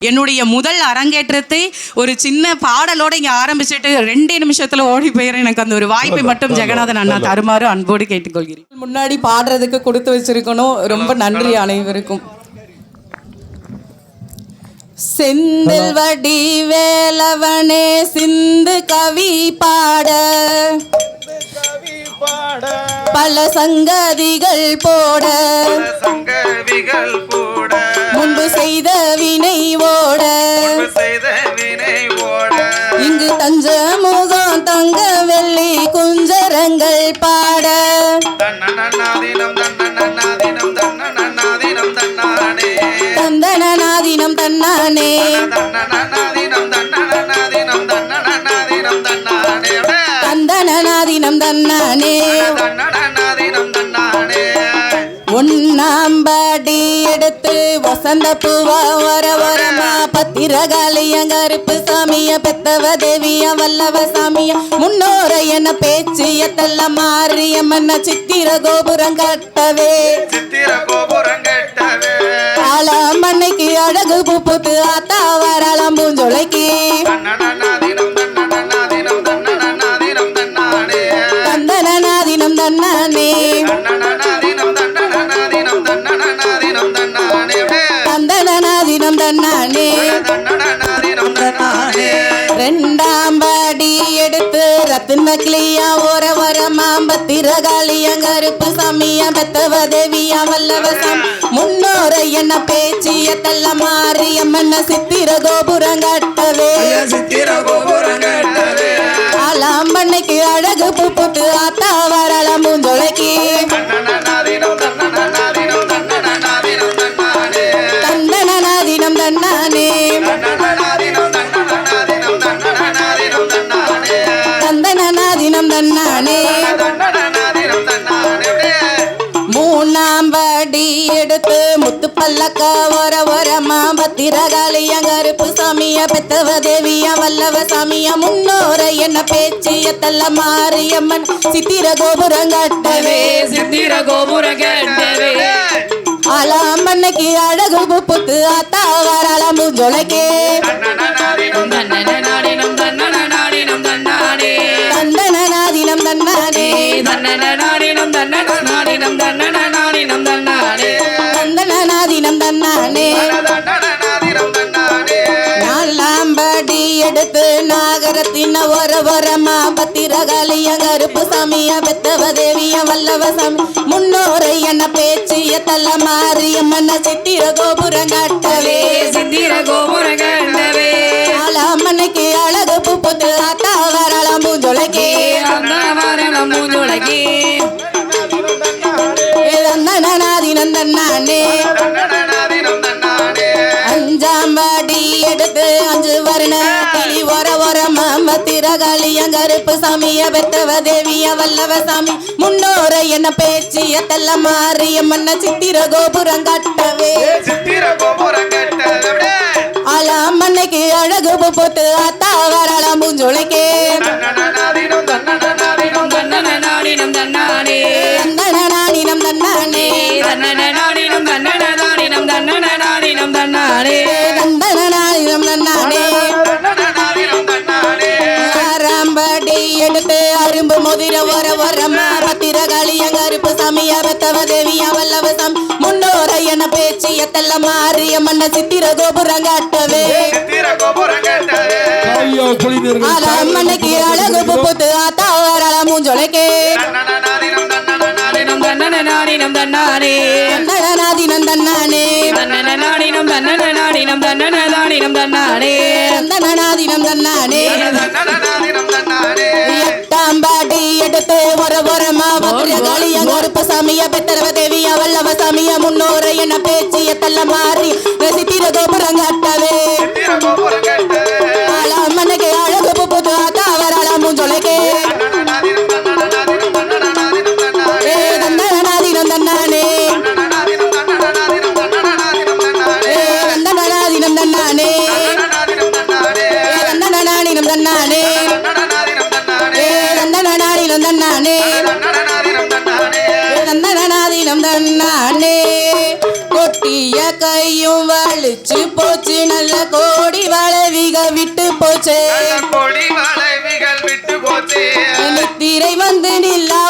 என்னுடைய முதல் அரங்கேற்றத்தை ஒரு சின்ன பாடலோட இங்கே ஆரம்பிச்சுட்டு 2 நிமிஷத்தில் ஓடி போயிடுறேன். எனக்கு அந்த ஒரு வாய்ப்பை மட்டும் ஜெகநாதன் அண்ணா தருமாறு அன்போடு கேட்டுக்கொள்கிறேன். முன்னாடி பாடுறதுக்கு கொடுத்து வச்சிருக்கணும். ரொம்ப நன்றி அனைவருக்கும். செந்தில் வடி வேலவனே சிந்து கவி பாட பல சங்கதிகள் போட முன்பு செய்த வினை ஓட இங்கு தஞ்ச முகம் தங்க வெள்ளி குஞ்சரங்கள் பாட தந்தனாதினம் தன்னானே தந்தனாதினம் தன்னானே ஒன்னாம்படி எடுத்து வசந்த பூவா வர வரமா பத்திரகாளியங்கருப்பு சாமிய பெத்தவ தேவிய வல்லவ சாமிய முன்னோர என பேச்சு எத்தல்ல மாரியம்மன சித்திர கோபுரம் கட்டவே ஆளாமண்ணைக்கு அழகு பூப்புத்து ஆத்தா வரலாம் பூஞ்சொலைக்கு தந்தனாதினம் தன்னானே தந்தனாதினம் தன்னானே ரெண்டாம் படி எடுத்து ரத்தின கிளியா ஓர வரமாம்பத்திரகாளியங்கருப்பு சாமியா பெத்தவ தேவியா வல்லவ சாமி முன்னோர என்ன பேச்சிய தள்ள மாரியம்மன சித்திர கோபுரம் கட்டவே ஆலாம்பண்ணைக்கு அழகு பூப்புட்டு ஆத்தா வரலாம் பூஞ்சொலைக்கு தந்தனாதினம் தன்னானே தந்தனாதினம் தன்னானே மூணாம் படி எடுத்து முத்து பல்லக்க வர வரமா பத்திரகாளியங்கருப்பு சாமிய பெத்தவ தேவிய வல்லவ சாமிய முன்னோர என்ன பேச்சிய தள்ள மாரியம்மன் சித்திர கோபுரம் கட்டவே ஆலாம்பண்ணைக்கு அழகு புத்து ஆத்தா வரலாம் பூஞ்சொலைக்கே தந்தனாதினம் தன்னானே தந்தனாதினம் தன்னானே நாலாம் படி எடுத்து நாகரத்தின ஒரு வரமா பத்திரகாளியங்கருப்பு சாமிய பெத்தவ தேவிய வல்லவ சாமி முன்னோரை என்ன பேச்சிய தள்ள மாரியம்மன சித்திர கோபுரம் கட்டவே ஆலாமண்ணைக்கு அழகு பூப்புத்து ஆத்தா வரலாம் பூஞ்சொலைக்கு தந்தனாதினம் தன்னானே அஞ்சாம் படி எடுத்து 5 வர்ண கிளி வர வரமா பத்திரகாளியங்கருப்பு சாமிய பெத்தவ தேவிய வல்லவ சாமி முன்னோர என்ன பேச்சிய தள்ள மாரியம்மன சித்திர கோபுரம் கட்டவே ஆலாமண்ணைக்கு அழகு பூப்புத்து ஆத்தா வரலாம் பூஞ்சொலைக்கே தந்தனாதினம் தன்னானே தந்தனாதினம் தன்னானே ஆரம்படி எடுத்து அரும்பு முதிர வர வரமா பத்திரகாளியங்கருப்பு சாமிய பெத்தவ தேவிய வல்லவ சாமி முன்னோர என பேச்சிய தள்ள மாரியம்மன சித்திர கோபுரம் கட்டவே ஆலாமண்ணைக்கு அழகு பூப்புத்து ஆத்தா வரலாம் பூஞ்சொலைக்கே தந்தனாதினம் தன்னானே தந்தனாதினம் தன்னானே எட்டாம் படி எடுத்து ஒரு வரமா பத்திரகாளியங்கருப்பு சாமிய பெத்தவ தேவிய வல்லவ சாமிய முன்னோர என பேச்சிய தள்ள மாறி சித்திர கோபுரம் கட்டவே ஆலாமண்ணைக்கு அழகு பூப்புத்து ஆத்தா வரலாம் பூஞ்சொலைக்கே தந்தனாதினம் தன்னானே தந்தனாதினம் தன்னானே தந்தனாதினம் தன்னானே தந்தனாதினம் தன்னானே தந்தனாதினம் தன்னானே கொட்டிய கையும் வலிச்சு போச்சு நல்ல திரை வந்து நில்லா